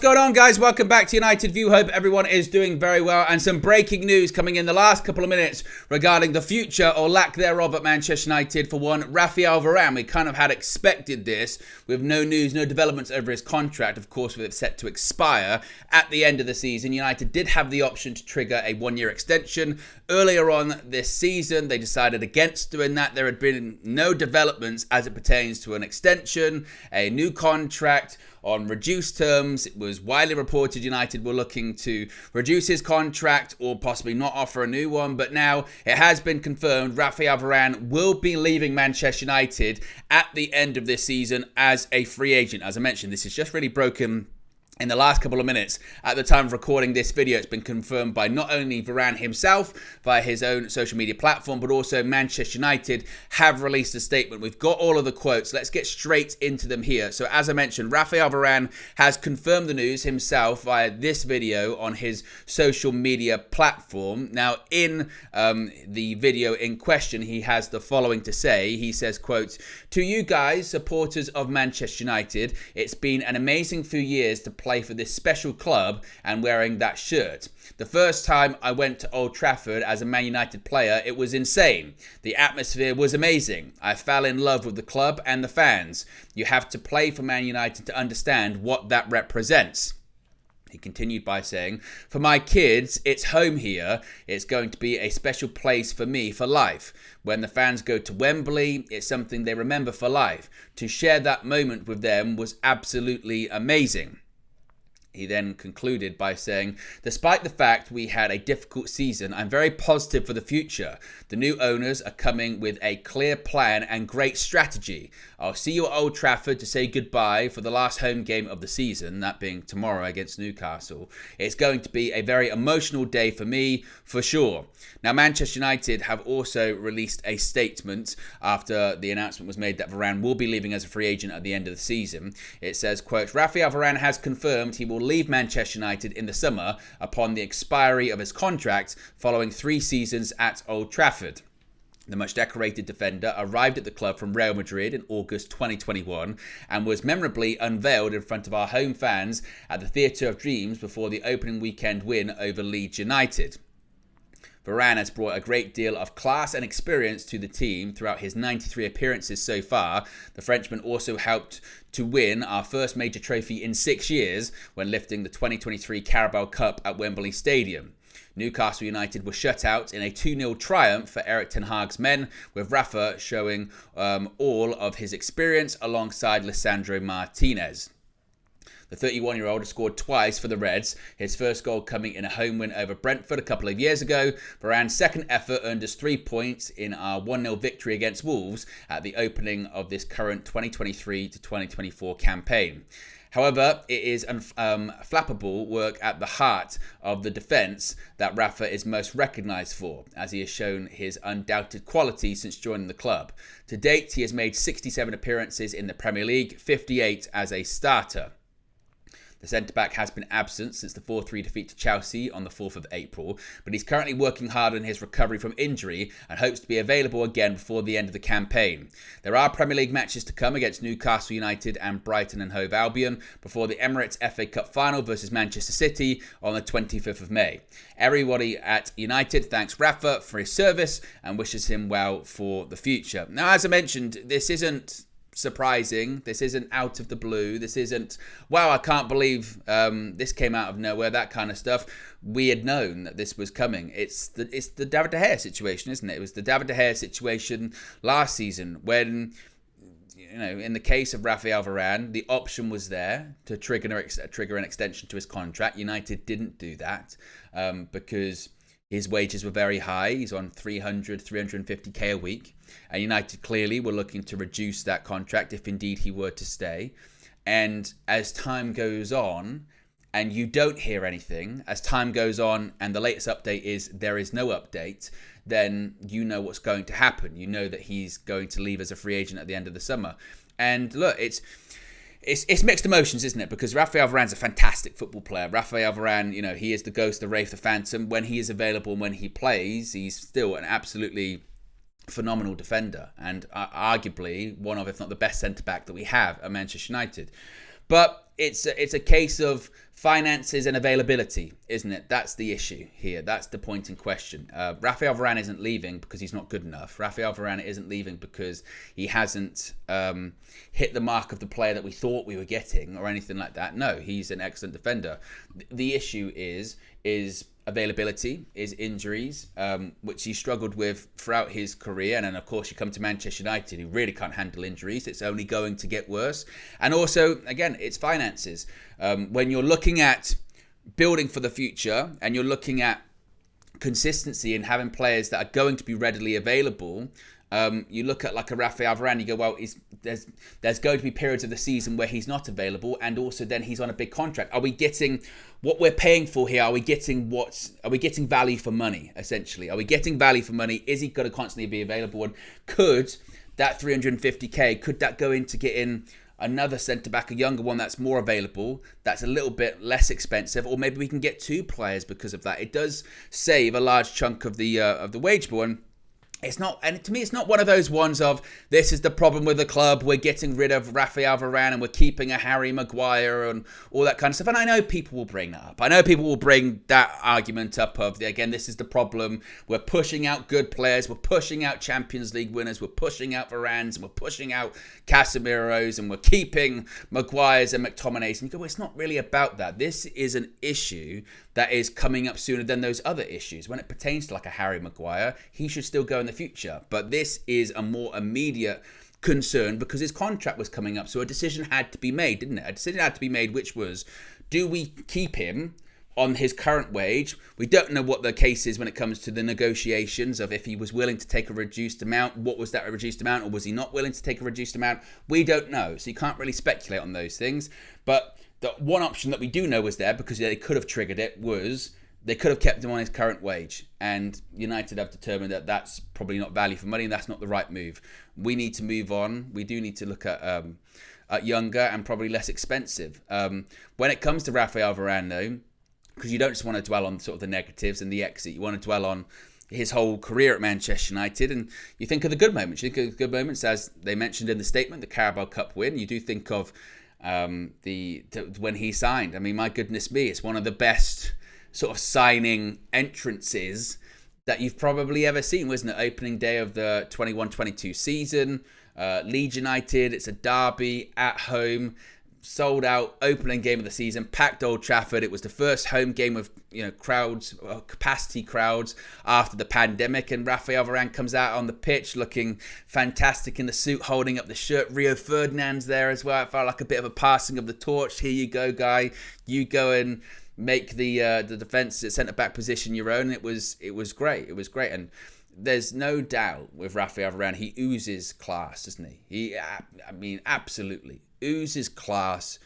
going on, guys? Welcome back to United View. Hope everyone is doing very well. And some breaking news coming in the last couple of minutes regarding the future or lack thereof at Manchester United. For one, Raphael Varane. We kind of had expected this with no news, no developments over his contract. Of course, with it set to expire at the end of the season. United did have the option to trigger a one-year extension. Earlier on this season, they decided against doing that. There had been no developments as it pertains to an extension, a new contract on reduced terms. It was widely reported United were looking to reduce his contract or possibly not offer a new one. But now it has been confirmed Raphael Varane will be leaving Manchester United at the end of this season as a free agent. As I mentioned, this is just really broken in the last couple of minutes. At the time of recording this video, it's been confirmed by not only Varane himself via his own social media platform, but also Manchester United have released a statement. We've got all of the quotes. Let's get straight into them here. So as I mentioned, Raphael Varane has confirmed the news himself via this video on his social media platform. Now, in the video in question, he has the following to say. He says, quote, "To you guys, supporters of Manchester United, it's been an amazing few years to play for this special club and wearing that shirt. The first time I went to Old Trafford as a Man United player, it was insane. The atmosphere was amazing. I fell in love with the club and the fans. You have to play for Man United to understand what that represents." He continued by saying, "For my kids, it's home here. It's going to be a special place for me for life. When the fans go to Wembley, it's something they remember for life. To share that moment with them was absolutely amazing." He then concluded by saying, "Despite the fact we had a difficult season, I'm very positive for the future. The new owners are coming with a clear plan and great strategy. I'll see you at Old Trafford to say goodbye for the last home game of the season, that being tomorrow against Newcastle. It's going to be a very emotional day for me, for sure." Now, Manchester United have also released a statement after the announcement was made that Varane will be leaving as a free agent at the end of the season. It says, quote, "Raphael Varane has confirmed he will leave Manchester United in the summer upon the expiry of his contract following 3 seasons at Old Trafford." The much decorated defender arrived at the club from Real Madrid in August 2021 and was memorably unveiled in front of our home fans at the Theatre of Dreams before the opening weekend win over Leeds United. Varane has brought a great deal of class and experience to the team throughout his 93 appearances so far. The Frenchman also helped to win our first major trophy in 6 years when lifting the 2023 Carabao Cup at Wembley Stadium. Newcastle United were shut out in a 2-0 triumph for Erik ten Hag's men, with Rafa showing all of his experience alongside Lisandro Martinez. The 31-year-old has scored twice for the Reds, his first goal coming in a home win over Brentford a couple of years ago. Varane's second effort earned us 3 points in our 1-0 victory against Wolves at the opening of this current 2023 to 2024 campaign. However, it is unflappable work at the heart of the defence that Rafa is most recognised for, as he has shown his undoubted quality since joining the club. To date, he has made 67 appearances in the Premier League, 58 as a starter. The centre-back has been absent since the 4-3 defeat to Chelsea on the 4th of April, but he's currently working hard on his recovery from injury and hopes to be available again before the end of the campaign. There are Premier League matches to come against Newcastle United and Brighton and Hove Albion before the Emirates FA Cup final versus Manchester City on the 25th of May. Everybody at United thanks Rafa for his service and wishes him well for the future. Now, as I mentioned, this isn't surprising. This isn't out of the blue. This isn't, wow, I can't believe this came out of nowhere, that kind of stuff. We had known that this was coming. It's the David De Gea situation, isn't it? It was the David De Gea situation last season when, you know, in the case of Raphael Varane, the option was there to trigger an extension to his contract. United didn't do that because his wages were very high. He's on 350k a week. And United clearly were looking to reduce that contract if indeed he were to stay. And as time goes on and you don't hear anything, as time goes on and the latest update is there is no update, then you know what's going to happen. You know that he's going to leave as a free agent at the end of the summer. And look, it's mixed emotions, isn't it? Because Raphael Varane's a fantastic football player. Raphael Varane, you know, he is the ghost, the wraith, the phantom. When he is available and when he plays, he's still an absolutely phenomenal defender and arguably one of, if not the best centre-back that we have at Manchester United. But it's a case of finances and availability, isn't it? That's the issue here. That's the point in question. Raphael Varane isn't leaving because he's not good enough. Raphael Varane isn't leaving because he hasn't hit the mark of the player that we thought we were getting or anything like that. No, he's an excellent defender. The issue is availability, is injuries, which he struggled with throughout his career. And then, of course, you come to Manchester United, who really can't handle injuries. It's only going to get worse. And also, again, it's finances. When you're looking at building for the future and you're looking at consistency and having players that are going to be readily available, you look at like a Raphael Varane, you go, well, there's going to be periods of the season where he's not available, and also then he's on a big contract. Are we getting what we're paying for here? Are we getting value for money, essentially? Are we getting value for money? Is he going to constantly be available? And could that 350k, could that go into getting another centre-back, a younger one that's more available, that's a little bit less expensive, or maybe we can get two players because of that? It does save a large chunk of the wage bill. And it's not, and to me, it's not one of those ones of, this is the problem with the club, we're getting rid of Raphael Varane and we're keeping a Harry Maguire and all that kind of stuff. And I know people will bring that up. I know people will bring that argument up of, again, this is the problem. We're pushing out good players. We're pushing out Champions League winners. We're pushing out Varanes and we're pushing out Casemiros and we're keeping Maguires and McTominays. And you go, well, it's not really about that. This is an issue that is coming up sooner than those other issues. When it pertains to like a Harry Maguire, he should still go in the future. But this is a more immediate concern because his contract was coming up. So a decision had to be made, didn't it? A decision had to be made, which was, do we keep him on his current wage? We don't know what the case is when it comes to the negotiations of if he was willing to take a reduced amount. What was that reduced amount? Or was he not willing to take a reduced amount? We don't know. So you can't really speculate on those things. But the one option that we do know was there, because they could have triggered it, was they could have kept him on his current wage. And United have determined that that's probably not value for money and that's not the right move. We need to move on. We do need to look at younger and probably less expensive. When it comes to Raphael Varane, though, because you don't just want to dwell on sort of the negatives and the exit, you want to dwell on his whole career at Manchester United, and you think of the good moments. You think of the good moments, as they mentioned in the statement, the Carabao Cup win. You do think of when he signed. I mean, my goodness me, it's one of the best sort of signing entrances that you've probably ever seen, wasn't it? Opening day of the 21-22 season, Leeds United, it's a derby at home, sold out opening game of the season, packed Old Trafford. It was the first home game of crowds, capacity crowds after the pandemic, and Raphael Varane comes out on the pitch looking fantastic in the suit, holding up the shirt. Rio Ferdinand's there as well. It felt like a bit of a passing of the torch. Here you go, guy. You go and make the defence at centre-back position your own. It was great. It was great. And there's no doubt with Raphael Varane, he oozes class, doesn't he? Absolutely oozes class.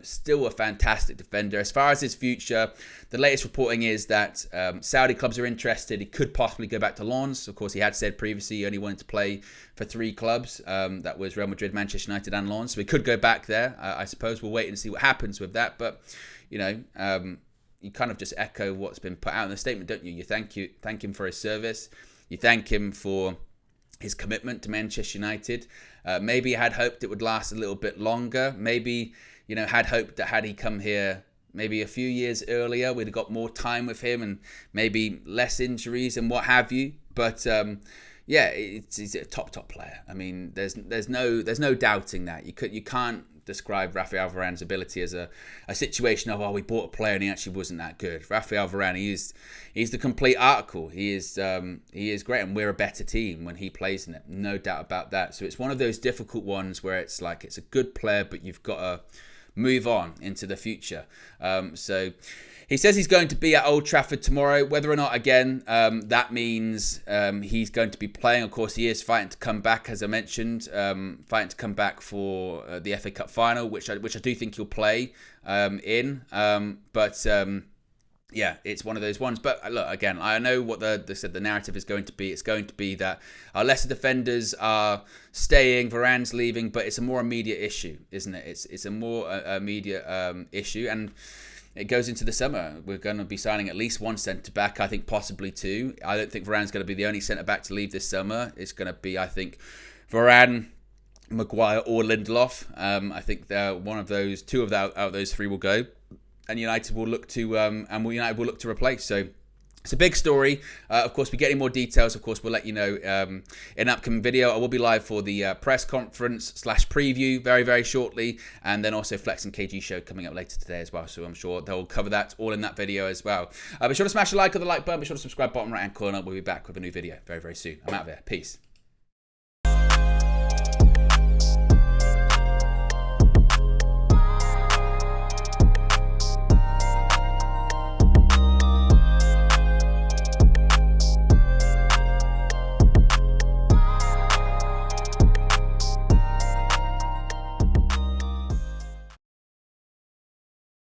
Still a fantastic defender. As far as his future, the latest reporting is that Saudi clubs are interested. He could possibly go back to Lens. Of course, he had said previously he only wanted to play for 3 clubs. That was Real Madrid, Manchester United and Lens. So he could go back there. I suppose we'll wait and see what happens with that. But, you kind of just echo what's been put out in the statement, don't you? You thank him for his service. You thank him for his commitment to Manchester United. Maybe had hoped it would last a little bit longer. Maybe, had hoped that had he come here maybe a few years earlier, we'd have got more time with him and maybe less injuries and what have you. But he's a top player. I mean, there's no doubting that. You can't describe Raphael Varane's ability as a situation of, we bought a player and he actually wasn't that good. Raphael Varane, he's the complete article. He is great, and we're a better team when he plays in it. No doubt about that. So it's one of those difficult ones where it's like, it's a good player, but you've got to move on into the future. So he says he's going to be at Old Trafford tomorrow. Whether or not, again, that means he's going to be playing. Of course, he is fighting to come back, as I mentioned, fighting to come back for the FA Cup final, which I do think he'll play in. It's one of those ones. But look, again, I know what the narrative is going to be. It's going to be that our lesser defenders are staying, Varane's leaving, but it's a more immediate issue, isn't it? It's a more immediate issue, and it goes into the summer. We're going to be signing at least 1 centre-back, I think possibly 2. I don't think Varane's going to be the only centre-back to leave this summer. It's going to be, I think, Varane, Maguire or Lindelof. I think one of those, out of those three will go, and United will look to replace. So it's a big story. Of course, we get any more details. Of course, we'll let you know in an upcoming video. I will be live for the press conference / preview very, very shortly. And then also Flex and KG show coming up later today as well. So I'm sure they'll cover that all in that video as well. Be sure to smash a like on the like button. Be sure to subscribe bottom right hand corner. We'll be back with a new video very, very soon. I'm out of here. Peace.